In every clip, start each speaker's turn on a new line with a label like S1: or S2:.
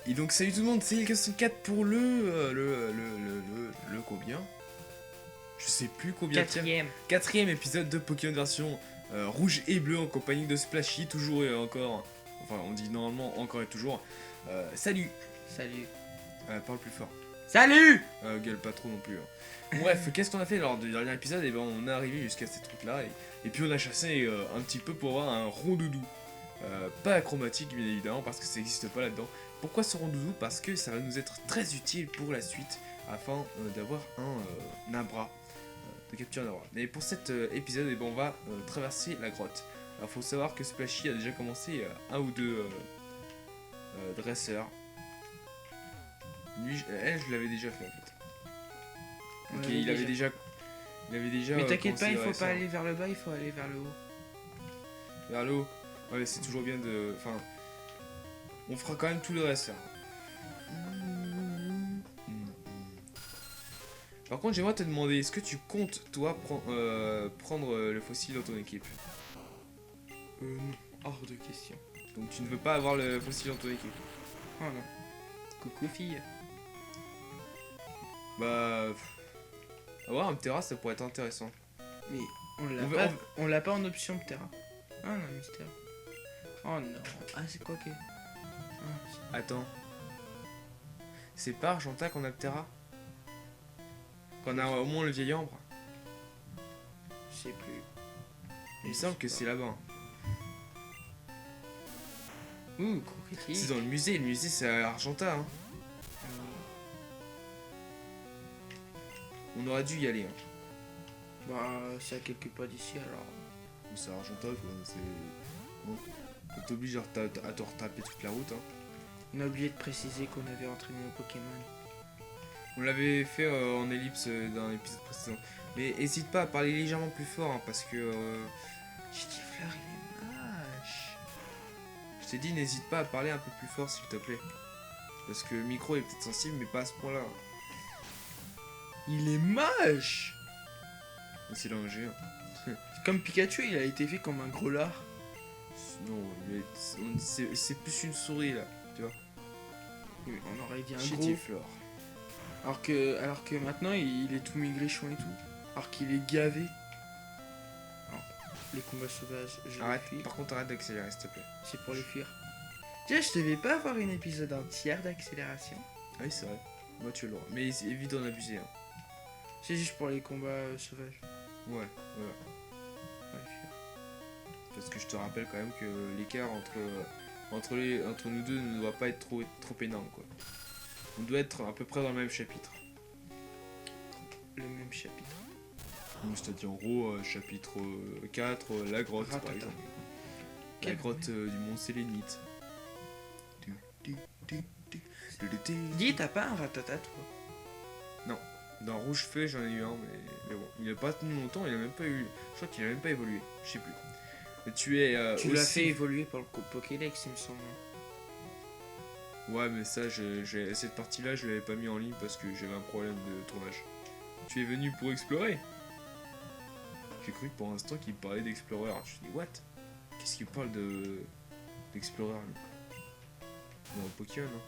S1: Et donc salut tout le monde, c'est Ilka64 pour le combien? Je sais plus combien. Quatrième épisode de Pokémon version rouge et bleu en compagnie de Splashy, toujours et encore. Enfin on dit normalement encore et toujours. Salut.
S2: Salut.
S1: Parle plus fort.
S2: Salut.
S1: Gueule pas trop non plus. Bref, qu'est-ce qu'on a fait lors du dernier épisode? Et ben on est arrivé jusqu'à ces trucs là et puis on a chassé un petit peu pour avoir un rondoudou. Pas achromatique bien évidemment parce que ça n'existe pas là-dedans. Pourquoi ce rondoudou? Parce que ça va nous être très utile pour la suite afin d'avoir un abra de capture d'abra. Mais pour cet épisode, on va traverser la grotte. Alors faut savoir que Splashy a déjà commencé un ou deux dresseurs. Lui, elle, je l'avais déjà fait en fait. Ok, il avait déjà.
S2: Mais t'inquiète pas, il faut pas aller vers le bas, il faut aller vers le haut.
S1: Vers le haut. Ouais, c'est toujours bien de. Enfin. On fera quand même tout le reste là. Par contre, j'aimerais te demander, est-ce que tu comptes, toi, prendre le fossile dans ton équipe?
S2: Non, hors de question.
S1: Donc tu ne veux pas avoir le fossile dans ton équipe?
S2: Oh non. Coucou fille.
S1: Bah... avoir un Ptera, ça pourrait être intéressant.
S2: Mais on l'a pas en option Ptera. Ah non, mystère. Oh non. Ah, c'est quoi que...
S1: Attends. C'est pas Argenta qu'on a Ptera? Qu'on a au moins le vieil ambre?
S2: Je sais plus.
S1: Il me semble que c'est là-bas.
S2: Ouh, croquetis.
S1: C'est dans le musée c'est à Argenta. Hein. On aurait dû y aller. Hein.
S2: Bah, c'est à quelques pas d'ici alors.
S1: C'est à Argenta quoi, c'est... Bon. On t'oblige à te retaper toute la route. Hein.
S2: On a oublié de préciser qu'on avait entraîné nos Pokémon.
S1: On l'avait fait en ellipse dans l'épisode précédent. Mais hésite pas à parler légèrement plus fort hein, parce que...
S2: Chitifleur, il est moche.
S1: Je t'ai dit n'hésite pas à parler un peu plus fort s'il te plaît. Parce que le micro est peut-être sensible mais pas à ce point là.
S2: Il est moche.
S1: C'est danger.
S2: Comme Pikachu, il a été fait comme un gros lard.
S1: Non, c'est plus une souris là, tu vois.
S2: Oui, on aurait dit un
S1: Chitifleur.
S2: Alors que maintenant il est tout maigrichon et tout. Alors qu'il est gavé. Alors, les combats sauvages, je
S1: Arrête,
S2: les fuis.
S1: par contre arrête d'accélérer s'il te plaît.
S2: C'est pour les fuir. Tiens, je devais pas avoir un épisode entier d'accélération.
S1: Ah oui c'est vrai, moi tu l'auras. Mais évite d'en abuser. Hein.
S2: C'est juste pour les combats sauvages.
S1: Ouais, voilà.
S2: Ouais, fuir.
S1: Parce que je te rappelle quand même que l'écart entre nous deux ne doit pas être trop énorme quoi. On doit être à peu près dans le même chapitre.
S2: Le même chapitre.
S1: C'est-à-dire en gros, chapitre 4, la grotte par exemple. La grotte du Mont Sélénite.
S2: Dis, t'as pas un ratata toi?
S1: Non, dans Rouge Feu j'en ai eu un, mais bon, il a pas tenu longtemps, il a même pas eu. Je crois qu'il a même pas évolué, je sais plus. Mais tu es.
S2: Tu l'as fait évoluer pour le Pokédex, il me semble.
S1: Ouais, mais ça, cette partie-là, je l'avais pas mis en ligne parce que j'avais un problème de tournage. Tu es venu pour explorer? J'ai cru que pour l'instant qu'il parlait d'Explorer. Je me suis dit, what? Qu'est-ce qu'il parle d'Explorer lui? Dans Pokémon, hein.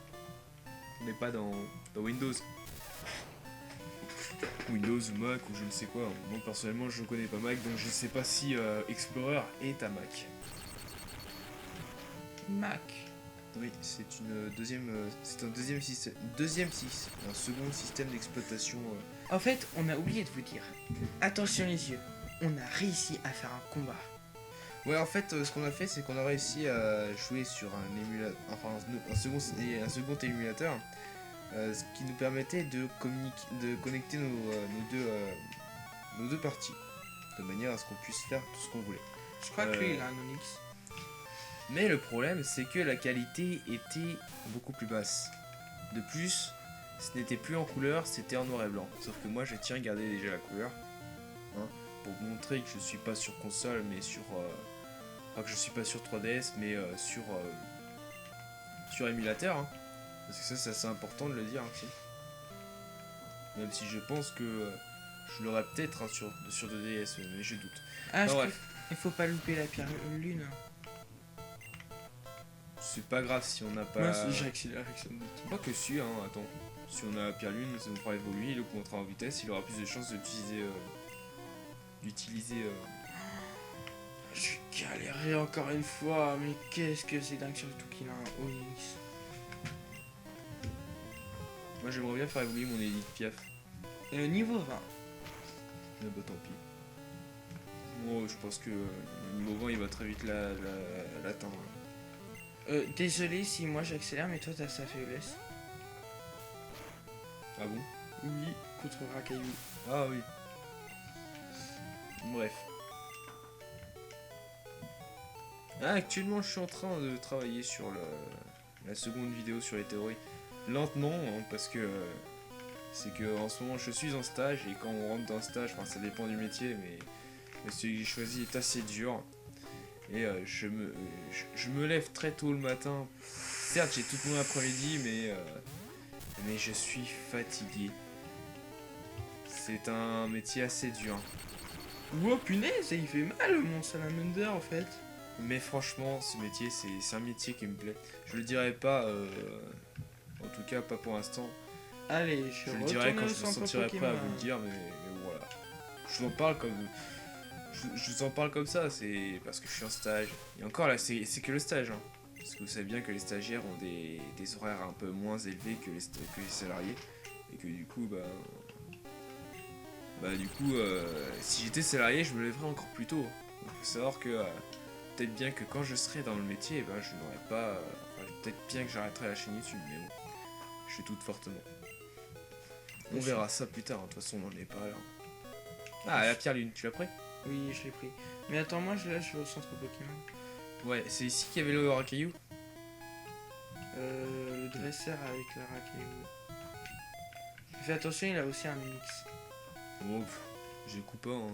S1: On n'est pas dans Windows. Windows ou Mac ou je ne sais quoi. Moi, personnellement, je ne connais pas Mac, donc je ne sais pas si Explorer est à Mac.
S2: Mac.
S1: Oui, c'est un second système d'exploitation.
S2: En fait, on a oublié de vous dire. Attention les yeux. On a réussi à faire un combat.
S1: Ouais, en fait, ce qu'on a fait, c'est qu'on a réussi à jouer sur un émulateur, enfin un second émulateur, ce qui nous permettait de connecter nos deux parties, de manière à ce qu'on puisse faire tout ce qu'on voulait.
S2: Je crois que lui, il a un Onyx.
S1: Mais le problème, c'est que la qualité était beaucoup plus basse. De plus, ce n'était plus en couleur, c'était en noir et blanc. Sauf que moi, je tiens à garder déjà la couleur. Hein, pour montrer que je suis pas sur console, mais sur... enfin, que je suis pas sur 3DS, mais sur émulateur. Hein. Parce que ça, c'est assez important de le dire aussi. Même si je pense que je l'aurai peut-être hein, sur 2DS, mais je doute.
S2: Ah,
S1: bref.
S2: il faut pas louper la pierre lune.
S1: c'est pas grave si on n'a pas...
S2: Mince, j'accélère avec ça de tout.
S1: Pas que si, hein, attends. Si on a Pierre Lune, ça nous fera évoluer, il augmentera en vitesse, il aura plus de chances d'utiliser...
S2: Je galérerai encore une fois, mais qu'est-ce que c'est dingue surtout qu'il a un Onyx.
S1: Moi j'aimerais bien faire évoluer mon Edith Piaf.
S2: Niveau 20.
S1: Mais bah tant pis. Moi je pense que le niveau 20 il va très vite l'atteindre.
S2: Désolé si moi j'accélère, mais toi t'as sa faiblesse.
S1: Ah bon?
S2: Oui, contre Rakayu.
S1: Ah oui. Bref. Ah, actuellement je suis en train de travailler sur la seconde vidéo sur les théories. Lentement, hein, parce que c'est que en ce moment je suis en stage et quand on rentre dans le stage, enfin ça dépend du métier, mais celui que j'ai choisi est assez dur. Et je me lève très tôt le matin. Certes j'ai tout mon après-midi, mais je suis fatigué. C'est un métier assez dur.
S2: Wow, punaise, il fait mal mon salamander en fait.
S1: Mais franchement, ce métier, c'est un métier qui me plaît. Je le dirai pas, en tout cas pas pour l'instant.
S2: Allez,
S1: Je le dirai quand je me sentirai prêt à vous le dire, mais voilà. Je vous en parle comme... Je vous en parle comme ça, c'est parce que je suis en stage. Et encore là, c'est que le stage. Hein. Parce que vous savez bien que les stagiaires ont des horaires un peu moins élevés que les salariés. Et que du coup, si j'étais salarié, je me lèverais encore plus tôt. Il faut savoir que peut-être bien que quand je serai dans le métier, je n'aurais pas... peut-être bien que j'arrêterai la chaîne YouTube, mais bon. Je doute fortement. On verra ça plus tard, de toute façon on n'en est pas là. Ah, la Pierre Lune, tu l'as pris?
S2: Oui, je l'ai pris. Mais attends, moi je vais au centre Pokémon.
S1: Ouais, c'est ici qu'il y avait le Rakayu?
S2: Le dresseur avec le Rakayu. Fais attention, il a aussi un mix.
S1: Oh, j'ai coupé en...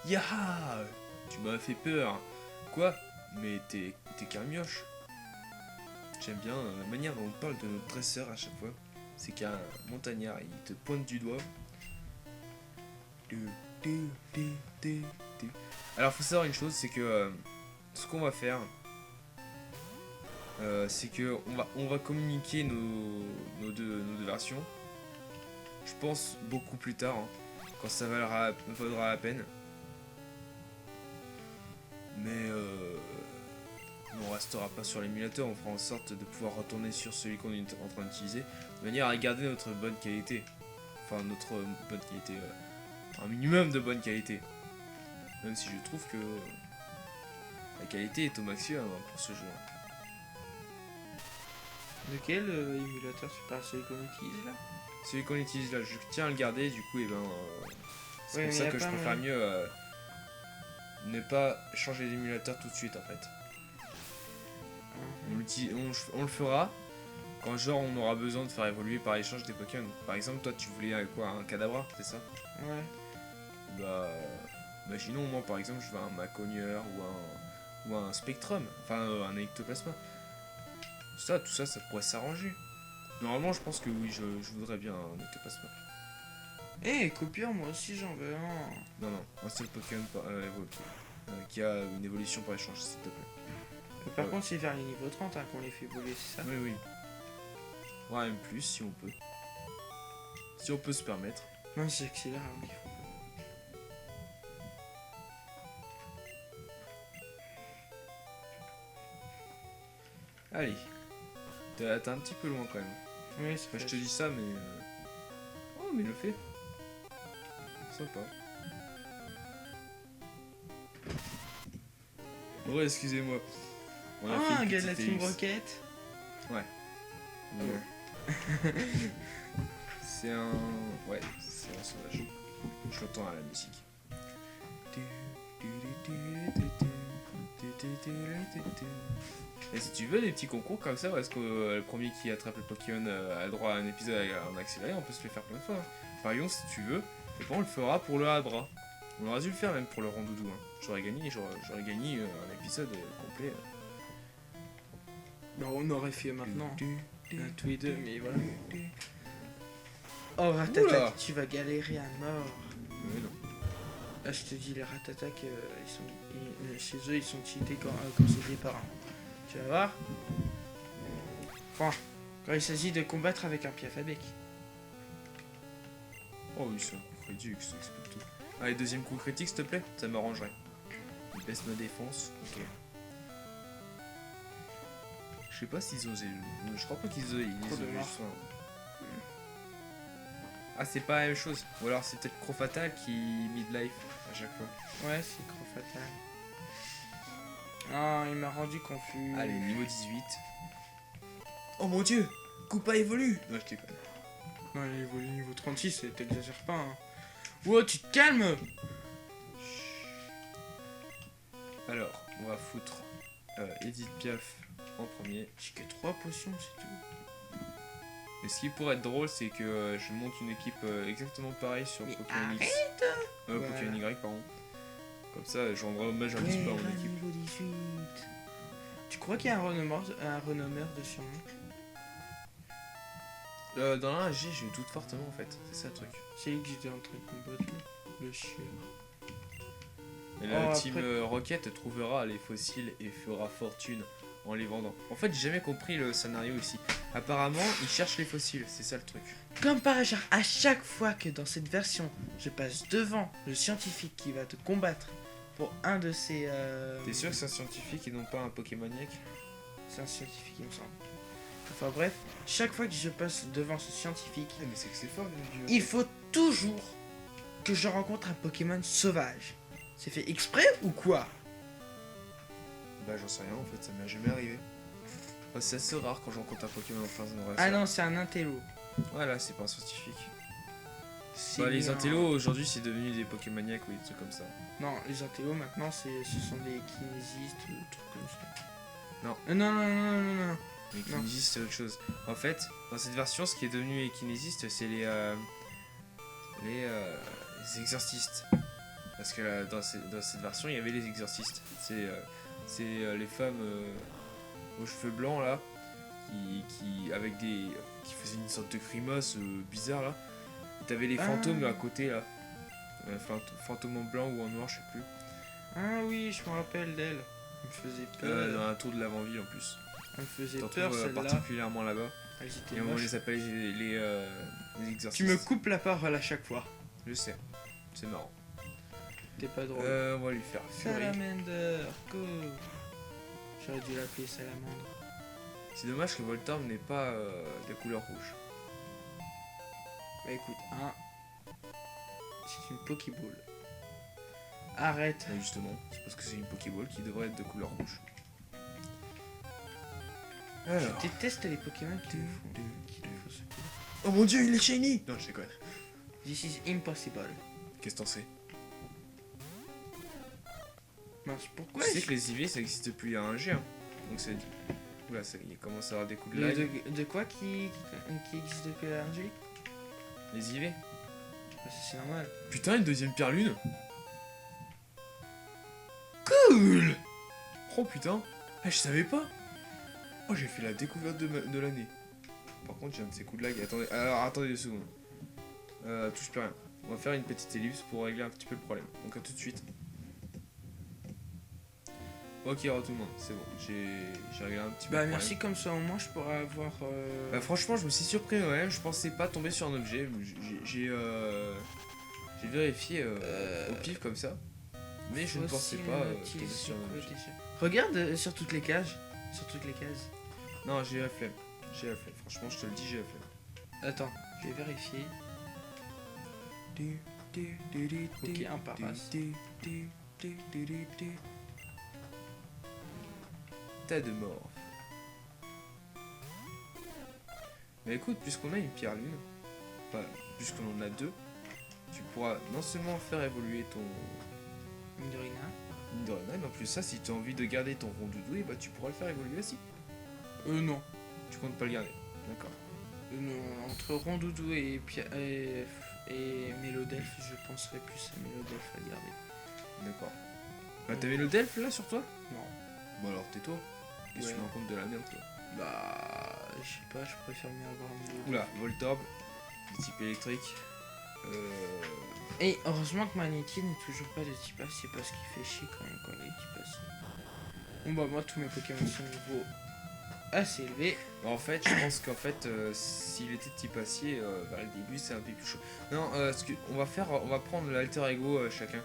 S1: Yaha! Tu m'as fait peur. Quoi? Mais t'es carmioche. J'aime bien la manière dont on parle de notre dresseur à chaque fois. C'est qu'un montagnard, il te pointe du doigt. Alors faut savoir une chose, c'est que ce qu'on va faire, c'est que on va communiquer nos deux versions. Je pense beaucoup plus tard, hein, quand ça vaudra la peine. Mais on restera pas sur l'émulateur, on fera en sorte de pouvoir retourner sur celui qu'on est en train d'utiliser, de manière à garder notre bonne qualité. Enfin notre bonne qualité, un minimum de bonne qualité. Même si je trouve que la qualité est au maximum pour ce jeu.
S2: Lequel émulateur tu parles, celui qu'on utilise là?
S1: Celui qu'on utilise là, je tiens à le garder, du coup, c'est pour ça que je préfère mieux ne pas changer d'émulateur tout de suite en fait. On le fera quand genre on aura besoin de faire évoluer par échange des Pokémon. Par exemple, toi tu voulais quoi, un Kadabra, c'est ça?
S2: Ouais.
S1: Bah, imaginons moi par exemple je veux un Maconieur ou un Spectrum, enfin un Ectoplasma. Tout ça pourrait s'arranger. Normalement je pense que oui, je voudrais bien un Ectoplasma.
S2: Copieur, moi aussi j'en veux un.
S1: Non, un seul Pokémon qui a une évolution par échange, s'il te plaît.
S2: Par contre, c'est vers les niveaux 30 hein, qu'on les fait voler, c'est ça?
S1: Oui. Ouais, même plus si on peut. Si on peut se permettre.
S2: Non, j'accélère avant qu'il faut.
S1: Allez. T'es un petit peu loin quand même.
S2: Oui,
S1: je te dis ça, mais... Oh, mais il le fait. Sympa. Ouais, excusez-moi.
S2: Un gars de la Team Rocket.
S1: Ouais. C'est un sauvage. Je l'entends à la musique. Et si tu veux des petits concours comme ça, est-ce que le premier qui attrape le Pokémon a le droit à un épisode en accéléré, on peut se le faire plein de fois. Hein. Par exemple, si tu veux, on le fera pour le Abra. On aurait dû le faire même pour le Rondoudou. Hein. J'aurais gagné un épisode complet.
S2: Bah, on aurait fait maintenant. Tous les deux, mais voilà. Oh, Ratata, tu vas galérer à mort.
S1: Mais non.
S2: Je te dis, les Ratata, chez eux, ils sont cheatés quand c'est des parents. Tu vas voir. Enfin, quand il s'agit de combattre avec un piaf à bec.
S1: Oh oui, c'est un coup critique, ça explique tout. Allez, deuxième coup critique, s'il te plaît, ça m'arrangerait. Il baisse ma défense, ok. Je sais pas s'ils osaient. Je crois pas qu'ils osaient.
S2: Trop de morts.
S1: Ah, c'est pas la même chose. Ou alors c'est peut-être Crofatal qui midlife à chaque fois.
S2: Ouais, c'est Crofatal. Ah, il m'a rendu confus.
S1: Allez, niveau 18. Oh mon dieu, Koopa évolue. Non, je déconne.
S2: Non, il évolue niveau 36, t'exagères pas. Hein. Wow, tu te calmes.
S1: Alors, on va foutre Edith Piaf en premier.
S2: J'ai que 3 potions, c'est tout.
S1: Et ce qui pourrait être drôle, c'est que je monte une équipe exactement pareille sur
S2: Mais
S1: Pokémon X.
S2: Voilà.
S1: Pokémon Y, pardon. Comme ça, je rendrai hommage un petit peu à mon équipe.
S2: Niveau 18. Tu crois qu'il y a un renommeur de surnom?
S1: Dans la G, je doute fortement en fait. C'est ça le truc.
S2: C'est lui que j'étais en train de combattre, le chieur.
S1: Et la
S2: Oh,
S1: team
S2: après-
S1: Rocket trouvera les fossiles et fera fortune en les vendant. En fait, j'ai jamais compris le scénario ici. Apparemment, ils cherchent les fossiles, c'est ça le truc.
S2: Comme par hasard, à chaque fois que dans cette version, je passe devant le scientifique qui va te combattre pour un de ces...
S1: T'es sûr que c'est un scientifique et non pas un Pokémoniac?
S2: C'est un scientifique, il me semble. Enfin bref, chaque fois que je passe devant ce scientifique,
S1: Ah, mais c'est que c'est fort le vieux.
S2: il faut toujours que je rencontre un Pokémon sauvage. C'est fait exprès ou quoi?
S1: Bah, j'en sais rien en fait, ça m'est jamais arrivé. Enfin, c'est assez rare quand j'en rencontre un Pokémon en face d'un
S2: Ah non, c'est un intello.
S1: Voilà, c'est pas un scientifique.
S2: C'est
S1: Bah, les
S2: un-
S1: intellos aujourd'hui c'est devenu des Pokémoniacs ou des trucs comme ça.
S2: Non, les intellos maintenant, ce sont des kinésistes ou des trucs comme ça.
S1: Non.
S2: Non, non, non, non, non, non.
S1: Mais
S2: Non.
S1: Kinésiste c'est autre chose. En fait, dans cette version, ce qui est devenu les kinésistes, c'est les exorcistes. Parce que dans cette version, il y avait les exorcistes. C'est les femmes aux cheveux blancs là, qui faisaient une sorte de grimace bizarre là. Et t'avais les
S2: Ah.
S1: fantômes à côté là. Fantôme en blanc ou en noir, je sais plus.
S2: Ah oui, je me rappelle d'elle. Elle me faisait peur.
S1: Dans un tour de l'avant-ville en plus.
S2: Elle me faisait
S1: T'en
S2: peur
S1: trouves
S2: celle-là.
S1: particulièrement là-bas.
S2: Elles étaient
S1: Et on
S2: moches.
S1: les appelle les exorcistes.
S2: Tu me coupes la parole à chaque fois.
S1: Je sais, c'est marrant.
S2: T'es pas drôle.
S1: On va lui faire Fury.
S2: Salamander, go. J'aurais dû l'appeler Salamandre.
S1: C'est dommage que Voltorb n'ait pas de couleur rouge.
S2: Bah écoute, c'est une Pokéball. Arrête.
S1: Mais justement, c'est parce que c'est une Pokéball qui devrait être de couleur rouge. Alors.
S2: Je déteste les Pokémon qui le font ce coup.
S1: Oh mon dieu, il est shiny! Non, je déconne.
S2: This is impossible.
S1: Qu'est-ce que t'en sais?
S2: Mince, pourquoi
S1: Tu sais que les IV ça existe depuis un G. Hein. Donc c'est. Oula, il commence à avoir des coups de lag.
S2: de quoi qui existe depuis l'Angélique?
S1: Les IV.
S2: Bah, c'est normal.
S1: Putain, une deuxième pierre lune! Cool! Oh putain! Ah, je savais pas! Oh, j'ai fait la découverte de l'année. Par contre, j'ai un de ces coups de lag. Attendez, alors attendez 2 secondes. Touche plus rien. On va faire une petite ellipse pour régler un petit peu le problème. Donc à tout de suite. Ok, alors tout le monde, c'est bon. J'ai réglé un petit peu
S2: Bah
S1: le
S2: merci, comme ça au moins je pourrais avoir...
S1: Bah franchement, je me suis surpris moi-même. Je pensais pas tomber sur un objet. J'ai vérifié au pif comme ça. Mais je ne pensais pas tomber sur un objet.
S2: Regarde sur toutes les cages. Sur toutes les cases.
S1: Non, j'ai la flemme. J'ai la flemme. Franchement, je te le dis, j'ai la flemme.
S2: Attends, je vais vérifier. Ok, un paras.
S1: Tas de mort. Mais écoute, puisqu'on a une pierre lune, enfin, puisqu'on en a 2, tu pourras non seulement faire évoluer ton
S2: Midorina.
S1: Midorina, mais en plus ça, si tu as envie de garder ton rondoudou, et bah tu pourras le faire évoluer aussi.
S2: Non.
S1: Tu comptes pas le garder. D'accord.
S2: Non, entre Rondoudou et Mélodelph, je penserais plus à Mélodelph à garder.
S1: D'accord. Bah t'avais le Delph là sur toi?
S2: Non.
S1: Bon alors tais-toi. Qu'est-ce que
S2: Ouais.
S1: tu rends compte de la merde toi?
S2: Bah, je sais pas, je préfère mieux avoir Mélodelph.
S1: Oula, Voltorb, de type électrique.
S2: Et heureusement que Magnétine n'est toujours pas de type acier parce qu'il fait chier quand il est type acier. Bon bah moi tous mes Pokémon sont niveau assez élevé.
S1: Bah, en fait, je pense qu'en fait, s'il était de type acier, bah, le début c'est un peu plus chaud. Non, on va prendre l'alter ego chacun.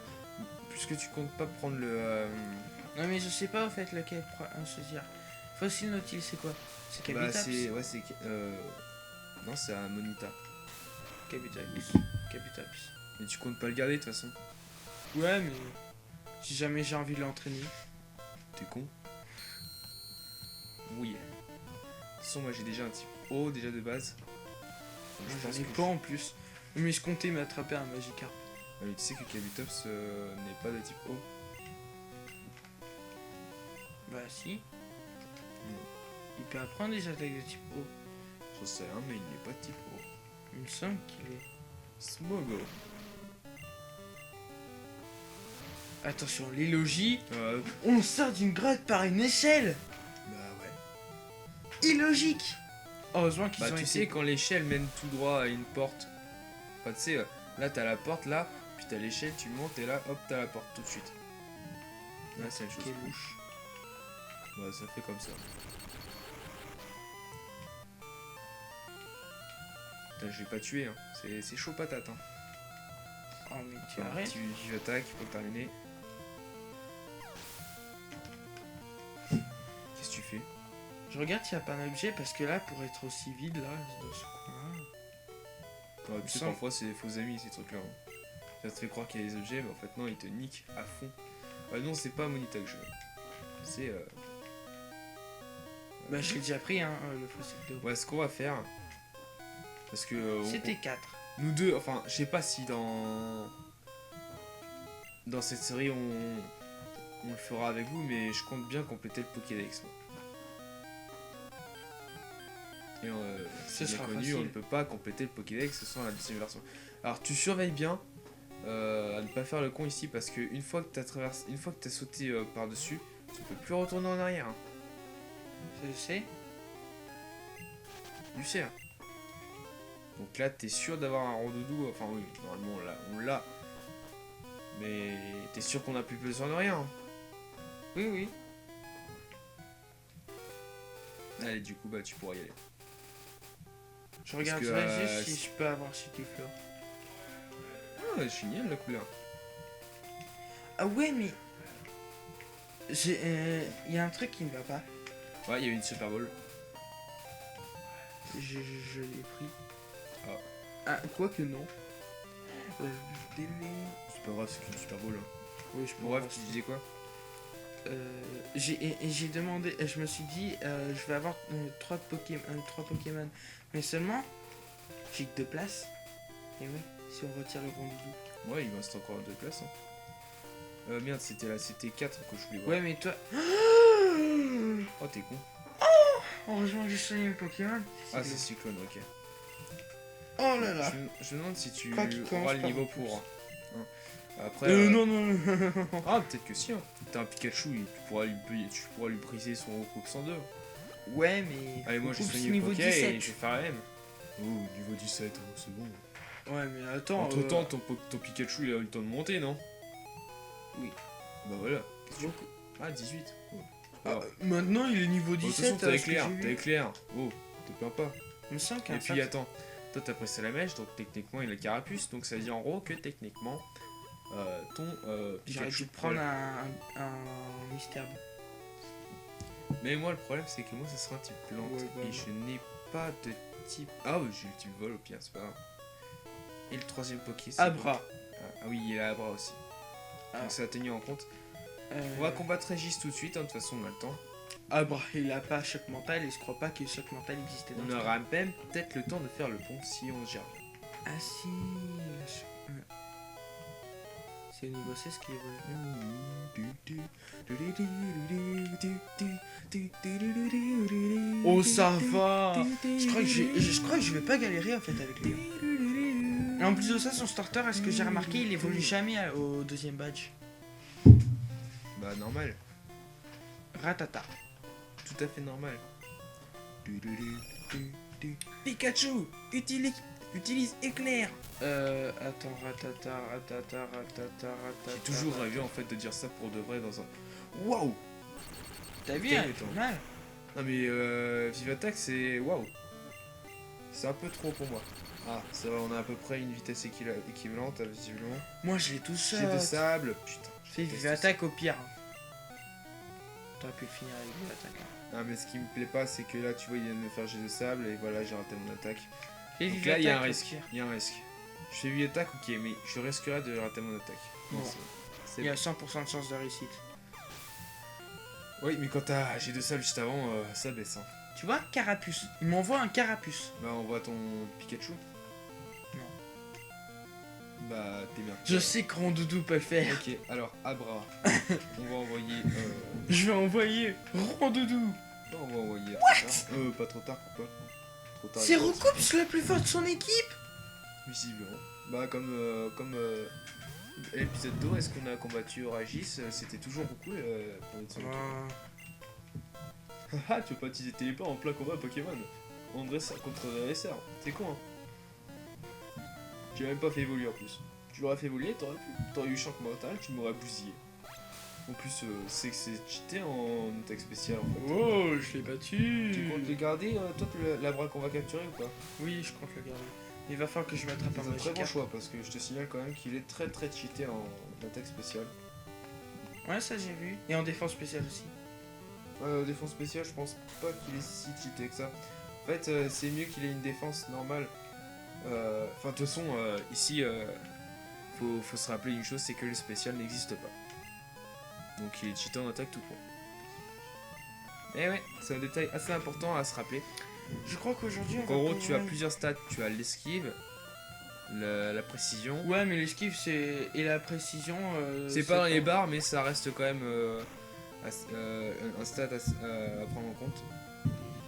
S1: Puisque tu comptes pas prendre le.
S2: Non mais je sais pas en fait lequel choisir. Fossile Nautil c'est quoi? C'est
S1: Bah,
S2: Capitaps?
S1: non, c'est un Monita.
S2: Capitaps.
S1: Mais tu comptes pas le garder de toute façon.
S2: Ouais mais si jamais j'ai envie de l'entraîner.
S1: T'es con. Oui. De toute façon, moi j'ai déjà un type O déjà de base. Donc, je
S2: J'en
S1: pense
S2: ai
S1: que
S2: pas en plus. Mais je comptais m'attraper un Magikarp.
S1: Ah, mais tu sais que Kabutops n'est pas de type O.
S2: Bah si. Il peut apprendre des attaques de type O.
S1: J'en sais rien, mais il n'est pas de type O.
S2: Il me semble qu'il est.
S1: Smogo.
S2: Attention, les logis.
S1: Euh,
S2: On sort d'une grotte par une échelle.
S1: bah ouais.
S2: Illogique. Heureusement qu'ils
S1: Bah
S2: ont
S1: tu
S2: été.
S1: sais, quand l'échelle mène tout droit à une porte. Enfin, tu sais, là t'as la porte là, puis t'as l'échelle, tu montes et là, hop, t'as la porte tout de suite. Là, c'est la chose.
S2: Quelle louche.
S1: Bah, ça fait comme ça. Putain, je vais pas tuer, hein. C'est chaud patate, hein.
S2: Oh mais tu
S1: Enfin,
S2: arrêtes.
S1: tu attaques, il faut terminer. Qu'est-ce que tu fais?
S2: Je regarde s'il n'y a pas un objet parce que là, pour être aussi vide, là, dans ce coin-là.
S1: Ouais, tu sais,
S2: Sans-
S1: parfois c'est des faux amis ces trucs-là. Hein. Ça te fait croire qu'il y a des objets, mais en fait non, ils te niquent à fond. Non, c'est pas Monita que je veux. C'est.
S2: Bah, je l'ai déjà pris, hein, le fossile d'eau.
S1: Ouais, ce qu'on va faire. Parce que.
S2: C'était 4.
S1: Nous deux, enfin, je sais pas si dans. Dans cette série on le fera avec vous, mais je compte bien compléter le Pokédex. Moi. Et
S2: Ce
S1: c'est
S2: sera
S1: bien connu,
S2: facile.
S1: on ne peut pas compléter le Pokédex sans la deuxième version. Alors tu surveilles bien à ne pas faire le con ici parce que une fois que t'as sauté par-dessus, tu peux plus retourner en arrière. Hein.
S2: Je sais.
S1: Tu sais. Hein. Donc là t'es sûr d'avoir un rondoudou, enfin oui, normalement on l'a. Mais t'es sûr qu'on a plus besoin de rien. Hein.
S2: Oui, oui.
S1: Allez, du coup bah tu pourras y aller.
S2: Je regarde
S1: que,
S2: là juste si je peux avoir Cityflore.
S1: Ah, génial la couleur.
S2: Ah ouais, mais... Il y a un truc qui ne va pas.
S1: Ouais, il y a eu une Super Bowl.
S2: Je l'ai pris.
S1: Ah.
S2: Ah, quoi que non.
S1: C'est pas grave, c'est qu'une Super Bowl. Hein.
S2: Oui, je peux
S1: Bon, bref, tu disais quoi?
S2: J'ai demandé, je me suis dit, je vais avoir 3 Pokémon, mais seulement j'ai que 2 places. Et ouais, si on retire le rondoudou.
S1: Ouais, il me reste encore 2 places. Hein. Merde, c'était 4 que je voulais voir.
S2: Ouais, mais toi.
S1: Oh, t'es con.
S2: Heureusement que j'ai soigné mes Pokémon.
S1: Ah, c'est Cyclone, ok.
S2: Oh là là.
S1: Je me demande si tu
S2: Crois qu'il commence
S1: auras le
S2: par
S1: niveau
S2: un
S1: pour.
S2: pouce.
S1: Hein. Après.
S2: Non.
S1: Ah, peut-être que si. Hein. T'as un Pikachu, tu pourras lui briser son Rokup 102.
S2: Ouais, mais.
S1: Allez, moi j'ai
S2: Oups,
S1: soigné
S2: niveau
S1: Poké
S2: 17.
S1: et je vais faire la même. Oh, niveau 17, c'est bon.
S2: Ouais, mais attends.
S1: Entre temps, ton Pikachu il a eu le temps de monter, non?
S2: Oui.
S1: Bah voilà.
S2: beaucoup.
S1: Ah, 18. Oh.
S2: Ah,
S1: Alors,
S2: maintenant il est niveau
S1: de toute
S2: 17.
S1: façon, t'as
S2: ce que
S1: éclair,
S2: j'ai vu.
S1: t'as éclair. Oh, te plains pas.
S2: Il me semble qu'un
S1: Et puis attends, toi t'as pressé la mèche, donc techniquement il a le carapuce, donc ça veut dire en gros que techniquement ton
S2: J'aurais
S1: Pikachu
S2: dû prendre
S1: pourrait-
S2: un mystère.
S1: Mais moi le problème c'est que moi ça sera un type plante
S2: Ouais, bah,
S1: et
S2: ouais.
S1: je n'ai pas de type. Ah oui, j'ai le type vol au pire, c'est pas grave. Et le troisième Poké c'est.
S2: Abra.
S1: Ah oui, il a Abra aussi.
S2: Ah.
S1: Donc ça a tenu en compte. On va combattre Régis tout de suite, hein, de toute façon on a le temps.
S2: Abra, il a pas choc mental et je crois pas que choc mental existait dans
S1: On
S2: ce
S1: aura même peut-être le temps de faire le pont si on gère.
S2: Ah si, c'est au niveau 16 qui évolue. Oh ça va. Je crois que je vais pas galérer en fait avec lui. Et en plus de ça, son starter, à ce que j'ai remarqué, il évolue jamais au deuxième badge.
S1: Bah normal,
S2: Ratata.
S1: tout à fait normal. Pikachu, utilise éclair.
S2: Attends, ratata.
S1: J'ai toujours rêvé en fait de dire ça pour de vrai dans un. Waouh!
S2: T'as vu,
S1: Quel
S2: hein,
S1: étant.
S2: pas mal.
S1: Non mais Vive Attack c'est... Waouh. C'est un peu trop pour moi. Ah, c'est vrai, on a à peu près une vitesse équivalente, visiblement.
S2: Moi, je l'ai tout
S1: Jet
S2: seul.
S1: de sable, putain.
S2: Fais
S1: je
S2: Vive
S1: déteste
S2: Attaque au pire. T'aurais pu le finir avec Vive Attaque. Hein.
S1: ça. Ah mais ce qui me plaît pas, c'est que là, tu vois, il vient de me faire jet de sable, et voilà, j'ai raté mon attaque.
S2: Fais
S1: Donc
S2: Vive
S1: là, il y a un
S2: Attaque au
S1: risque.
S2: pire.
S1: Il y a un risque. Je fais 8 attaques, ok, mais je risquerais de rater mon attaque.
S2: Non.
S1: C'est
S2: Il y a 100% de chance de réussite.
S1: Oui, mais quand t'as jet de sable juste avant, ça baisse. Hein.
S2: Tu vois, Carapuce. Il m'envoie un Carapuce.
S1: Bah, on voit ton Pikachu.
S2: Non.
S1: Bah, t'es bien.
S2: Je sais que Rondoudou peut le faire.
S1: Ok, alors, Abra. On va envoyer...
S2: Je vais envoyer Rondoudou.
S1: Non, on va envoyer... pas trop tard, pourquoi? Trop tard.
S2: C'est Recoups le plus fort de son équipe.
S1: Visiblement. Bah, comme l'épisode 2, est-ce qu'on a combattu Oragis? C'était toujours beaucoup pour être sur le tour. Ah, tu veux pas utiliser téléport en plein combat Pokémon en dresseur contre dresseur, c'est con hein. Tu l'as même pas fait évoluer en plus. Tu l'aurais fait évoluer, t'aurais eu choc mortal, tu m'aurais bousillé. En plus, c'est que c'est cheaté en attaque spéciale en fait.
S2: Oh, je l'ai battu.
S1: Tu comptes le garder, toi, Labra qu'on va capturer ou pas?
S2: Oui, je compte le garder. Il va falloir que je m'attrape
S1: C'est
S2: un
S1: un très bon
S2: Magikarp.
S1: choix parce que je te signale quand même qu'il est très cheaté en attaque spéciale.
S2: Ouais, ça j'ai vu. Et en défense spéciale aussi.
S1: Défense spéciale, je pense pas qu'il est si cheaté que ça. En fait, c'est mieux qu'il ait une défense normale. Enfin, de toute façon, ici, faut se rappeler une chose, c'est que le spécial n'existe pas. Donc il est cheaté en attaque tout court. Et ouais, c'est un détail assez important à se rappeler.
S2: Je crois qu'aujourd'hui on
S1: Donc,
S2: va
S1: en gros,
S2: pouvoir-
S1: tu as plusieurs stats. Tu as l'esquive, la précision.
S2: Ouais, mais l'esquive c'est... et la précision...
S1: C'est pas dans les barres, mais ça reste quand même un stat à prendre en compte.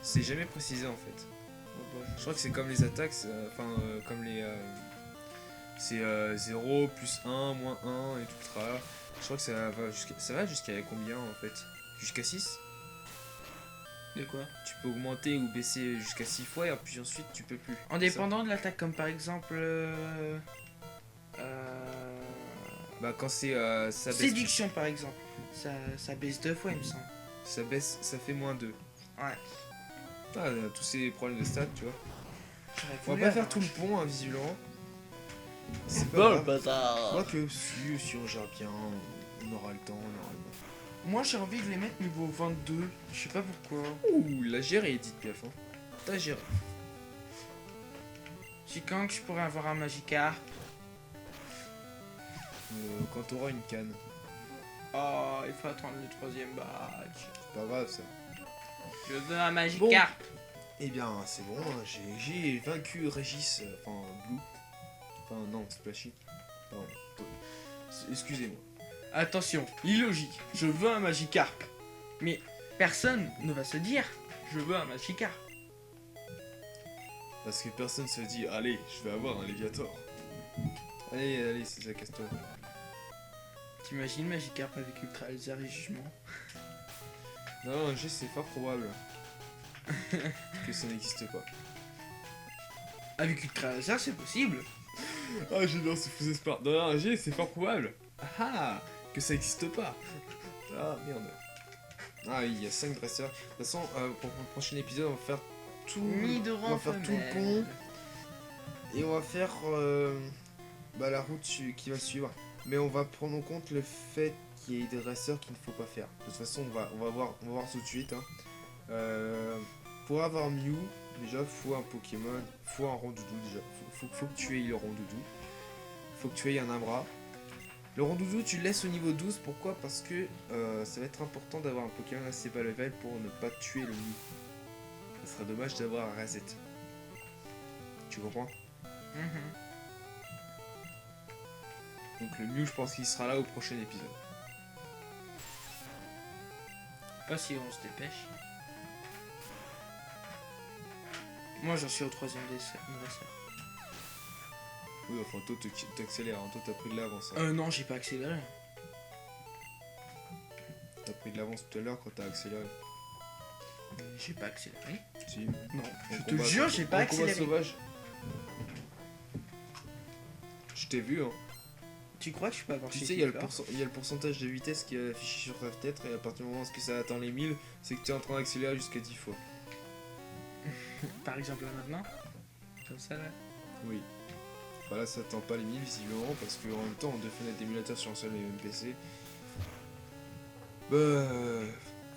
S1: C'est jamais précisé en fait. Je crois que c'est comme les attaques, comme les... c'est 0, plus 1, moins 1 et tout le tralala. Je crois que ça va jusqu'à combien en fait? Jusqu'à 6?
S2: De quoi?
S1: Tu peux augmenter ou baisser jusqu'à 6 fois et puis ensuite tu peux plus.
S2: En dépendant de l'attaque, comme par exemple...
S1: Bah quand ça baisse,
S2: Séduction par exemple. Ça baisse 2 fois il me semble.
S1: ça baisse, ça fait moins 2.
S2: Ouais.
S1: Ah, tous ces problèmes de stats, tu vois.
S2: J'aurais
S1: On va
S2: voulu
S1: pas faire
S2: avoir
S1: tout
S2: un-
S1: le pont, hein, visiblement. C'est pas
S2: Bon,
S1: grave.
S2: bâtard.
S1: Quoique, si on gère bien, on aura le temps, normalement.
S2: Moi j'ai envie de les mettre niveau 22. Je sais pas pourquoi.
S1: Ouh, la gérée, Edith Piaf. Hein. T'as géré.
S2: Si quand que je pourrais avoir un Magikarp.
S1: Quand t'auras une canne.
S2: Oh, il faut attendre le 3ème badge.
S1: C'est pas grave, ça.
S2: Je veux un Magikarp.
S1: Eh bien, c'est bon, hein, j'ai vaincu Régis, enfin, Blue. Enfin, non, Splashy. Pardon. Excusez-moi.
S2: Attention, illogique. Je veux un Magikarp. Mais personne ne va se dire je veux un Magikarp.
S1: Parce que personne se dit, allez, je vais avoir un Léviator. Allez, c'est ça, casse-toi.
S2: T'imagines Magikarp avec Ultra Lézard et Jugement?
S1: Non, un G, c'est fort probable. que ça n'existe pas.
S2: Avec Ultra Lézard, c'est possible.
S1: Ah, j'adore ce faux espoir. Dans un G, c'est fort probable. Ah, que ça n'existe pas. Ah, merde. Ah, il y a 5 dresseurs. De toute façon, pour le prochain épisode, on va faire tout, on va faire tout le pont. Et on va faire la route qui va suivre. Mais on va prendre en compte le fait qu'il y ait des dresseurs qu'il ne faut pas faire. De toute façon, on va voir tout de suite. Hein. Pour avoir Mew, déjà, faut un Pokémon, faut un Rondoudou déjà. Faut que tu aies le Rondoudou. Faut que tu aies un Abra. Le Rondoudou, tu le laisses au niveau 12. Pourquoi? Parce que ça va être important d'avoir un Pokémon assez bas level pour ne pas tuer le Mew. Ça serait dommage d'avoir un Reset. Tu comprends? Donc le Mew, je pense qu'il sera là au prochain épisode.
S2: Pas si on se dépêche. Moi j'en suis au 3ème dresseur.
S1: Oui, enfin toi t'accélères, hein. Toi t'as pris de l'avance. Hein.
S2: Non, j'ai pas accéléré.
S1: T'as pris de l'avance tout à l'heure quand t'as accéléré.
S2: J'ai pas accéléré.
S1: Si.
S2: Non, je
S1: En
S2: te
S1: combat-
S2: jure, j'ai pas
S1: en combat
S2: accéléré.
S1: sauvage. Je t'ai vu, hein.
S2: Tu crois que je peux avoir
S1: Tu
S2: chez
S1: sais, il y a
S2: Kiffer
S1: le pourcentage de vitesse qui est affiché sur ta fenêtre, et à partir du moment où ça atteint les 1000, c'est que tu es en train d'accélérer jusqu'à 10 fois.
S2: Par exemple là maintenant. Comme ça là.
S1: Oui. Bah là, ça atteint pas les 1000 visiblement, parce qu'en même temps, 2 fenêtres d'émulateur sur un seul et même PC.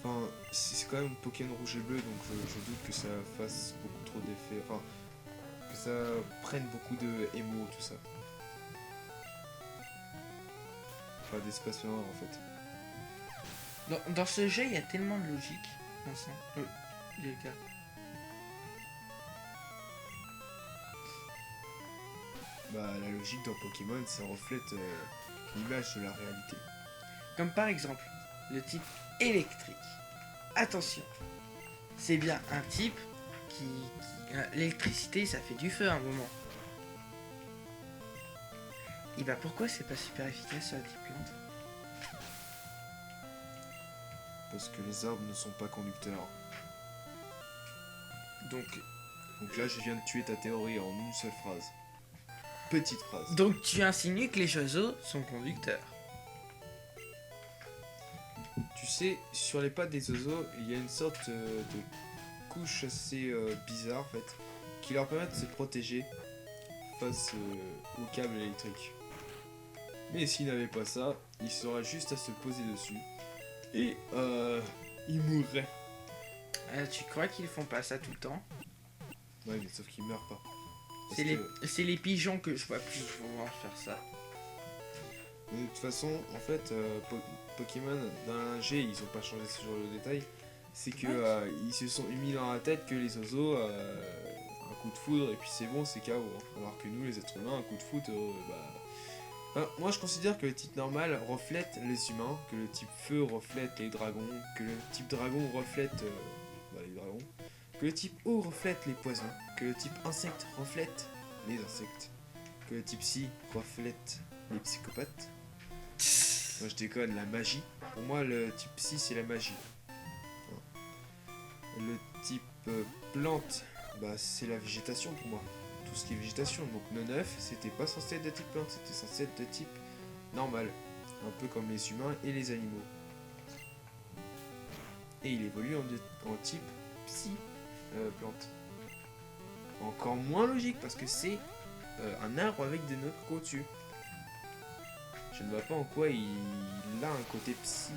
S1: Enfin, c'est quand même Pokémon rouge et bleu, donc je doute que ça fasse beaucoup trop d'effets. Enfin, que ça prenne beaucoup de émo, tout ça. Enfin, d'espace noir en fait.
S2: Dans ce jeu, il y a tellement de logique. Vincent. Les gars.
S1: Bah, la logique dans Pokémon, ça reflète l'image de la réalité.
S2: Comme par exemple, le type électrique. Attention. C'est bien un type qui l'électricité, ça fait du feu à un moment. Et bah pourquoi c'est pas super efficace sur la type plante?
S1: Parce que les arbres ne sont pas conducteurs.
S2: Donc
S1: là, je viens de tuer ta théorie en une seule phrase. Petite phrase.
S2: Donc tu insinues que les oiseaux sont conducteurs.
S1: Tu sais, sur les pattes des oiseaux, il y a une sorte de couche assez bizarre en fait, qui leur permet de se protéger face au câble électrique. Mais s'ils n'avaient pas ça, ils seraient juste à se poser dessus et ils mourraient.
S2: Tu crois qu'ils font pas ça tout le temps?
S1: Ouais, mais sauf qu'ils meurent pas. Parce
S2: C'est les pigeons que je vois plus souvent faire ça.
S1: de toute façon, en fait, Pokémon, dans un G, ils ont pas changé ce genre de détail. C'est que ils se sont mis dans la tête que les oiseaux, un coup de foudre et puis c'est bon, c'est KO. Hein. Alors que nous, les êtres humains, un coup de foudre, moi, je considère que le type normal reflète les humains, que le type feu reflète les dragons, que le type dragon reflète les dragons, que le type eau reflète les poisons, que le type insecte reflète les insectes, que le type psy reflète les psychopathes. Moi je déconne, la magie. Pour moi le type psy c'est la magie. Le type plante, c'est la végétation pour moi. Tout ce qui est végétation. Donc le 9 c'était pas censé être de type plante, c'était censé être de type normal. Un peu comme les humains et les animaux. Et il évolue en type psy plante. Encore moins logique parce que c'est un arbre avec des notes au-dessus. Je ne vois pas en quoi il a un côté psy.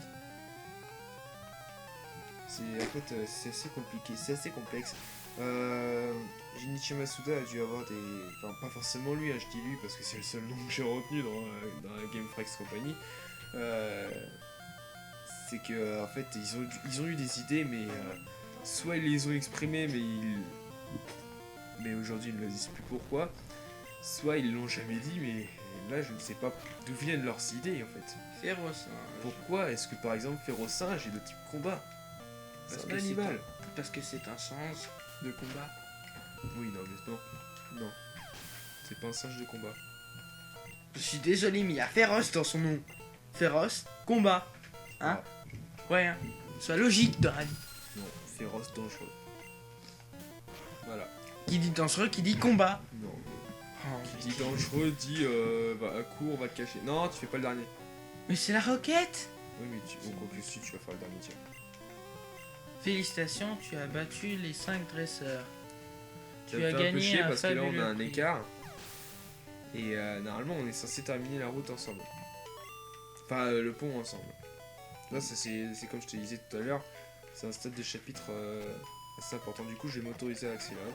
S1: C'est assez compliqué, c'est assez complexe. Jinichi Masuda a dû avoir des... Enfin, pas forcément lui, je dis lui parce que c'est le seul nom que j'ai retenu dans la Game Freak Company. C'est que en fait, ils ont eu des idées, mais soit ils les ont exprimées, mais aujourd'hui ils ne le disent plus pourquoi. Soit ils l'ont jamais dit, mais là je ne sais pas d'où viennent leurs idées en fait.
S2: Féroce.
S1: Pourquoi est-ce que par exemple Férocinge est de type combat?
S2: Parce
S1: C'est
S2: que
S1: un animal.
S2: Parce que c'est un sens de combat.
S1: Oui, non, mais non. C'est pas un singe de combat.
S2: Je suis désolé, mais il y a féroce dans son nom. Féroce, combat. Hein? Ouais, hein. Sois logique dans la vie.
S1: Non, féroce, dangereux. Voilà.
S2: Qui dit dangereux, qui dit combat.
S1: Non.
S2: Oh,
S1: Qui dit dangereux, dit cours, va te cacher. Non, tu fais pas le dernier.
S2: mais c'est la roquette.
S1: Oui, mais donc si tu vas faire le dernier, tiens.
S2: Félicitations, tu as battu les 5 dresseurs.
S1: Ça me fait un peu chier parce que là on a un écart. Et normalement on est censé terminer la route ensemble. Enfin le pont ensemble. Là c'est comme je te disais tout à l'heure. C'est un stade de chapitre assez important. Du coup je vais m'autoriser à accélérer.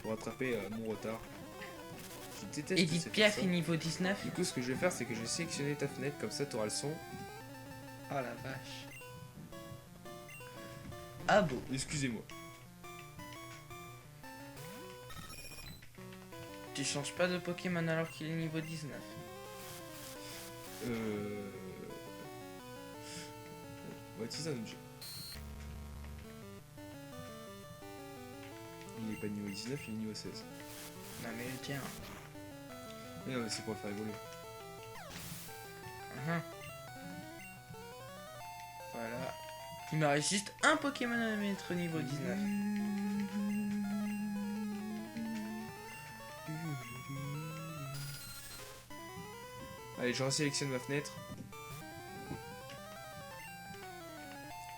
S1: Pour rattraper mon retard. Je déteste
S2: Edith
S1: cette
S2: Piaf
S1: façon.
S2: est niveau 19.
S1: Du coup ce que je vais faire c'est que je vais sélectionner ta fenêtre. Comme ça tu auras le son.
S2: Oh la vache. Ah bon.
S1: Excusez-moi.
S2: Tu changes pas de Pokémon alors qu'il est niveau 19.
S1: On va utiliser un objet. Il est pas niveau 19, il est niveau 16.
S2: Non mais le tien.
S1: Mais non mais c'est pour le faire évoluer.
S2: Voilà. Il me reste juste un Pokémon à mettre au niveau 19.
S1: Allez, je resélectionne ma fenêtre.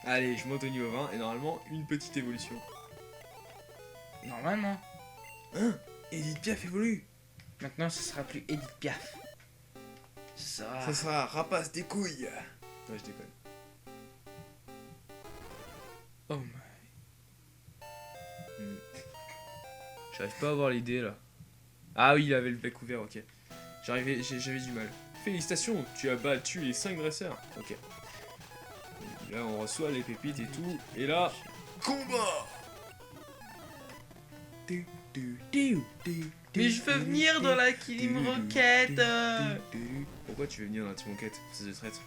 S1: Allez, je monte au niveau 20 et normalement une petite évolution.
S2: Normalement.
S1: Hein? Edith Piaf évolue.
S2: Maintenant, ce sera plus Edith Piaf. Ça
S1: Ça sera rapace des couilles. Ouais, je déconne.
S2: Oh my.
S1: J'arrive pas à avoir l'idée là. Ah oui, il avait le bec ouvert, ok. J'avais du mal. Félicitations, tu as battu les 5 dresseurs. Ok. Et là, on reçoit les pépites et tout. Et là, combat.
S2: Mais je veux venir dans la Team Rocket.
S1: Pourquoi tu veux venir dans la Team Rocket, c'est de traite?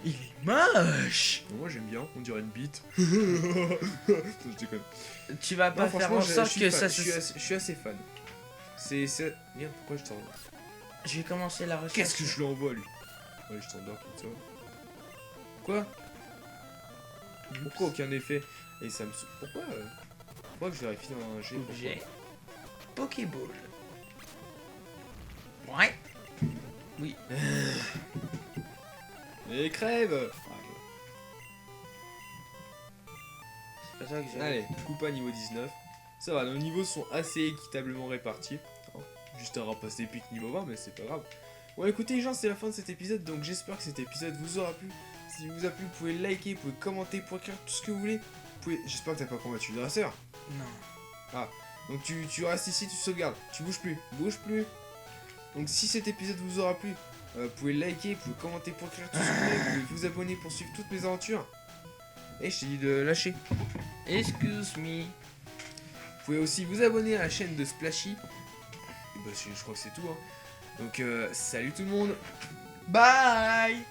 S2: Il est moche.
S1: Non, moi j'aime bien, on dirait une bite. Je déconne.
S2: Tu vas pas
S1: Non,
S2: faire
S1: franchement,
S2: en sorte que ça
S1: je
S2: se...
S1: suis assez fan. C'est... Merde, pourquoi je t'envoie?
S2: Je vais commencer la recherche.
S1: Qu'est-ce que je lui envoie lui? Ouais, je t'endors comme ça. Quoi? Pourquoi aucun effet? Et ça me... Pourquoi que je vérifie dans un G?
S2: Objet. Pokéball. Ouais. Oui.
S1: Et crève!
S2: C'est pas ça que j'ai.
S1: Allez, Koopa niveau 19. Ça va, nos niveaux sont assez équitablement répartis. Oh, juste un rapace épique niveau 20, mais c'est pas grave. Bon, écoutez les gens, c'est la fin de cet épisode, donc j'espère que cet épisode vous aura plu. Si vous a plu, vous pouvez liker, vous pouvez commenter, vous pouvez écrire tout ce que vous voulez. J'espère que t'as pas combattu le dresseur.
S2: Non.
S1: Ah, donc tu restes ici, tu sauvegardes. Tu bouges plus, bouge plus. Donc si cet épisode vous aura plu, vous pouvez liker, vous pouvez commenter pour écrire tout ce que vous voulez, vous pouvez vous abonner pour suivre toutes mes aventures. Et je t'ai dit de lâcher.
S2: Excuse me.
S1: Vous pouvez aussi vous abonner à la chaîne de Splashy. Et bah, je crois que c'est tout. Hein. Donc salut tout le monde.
S2: Bye.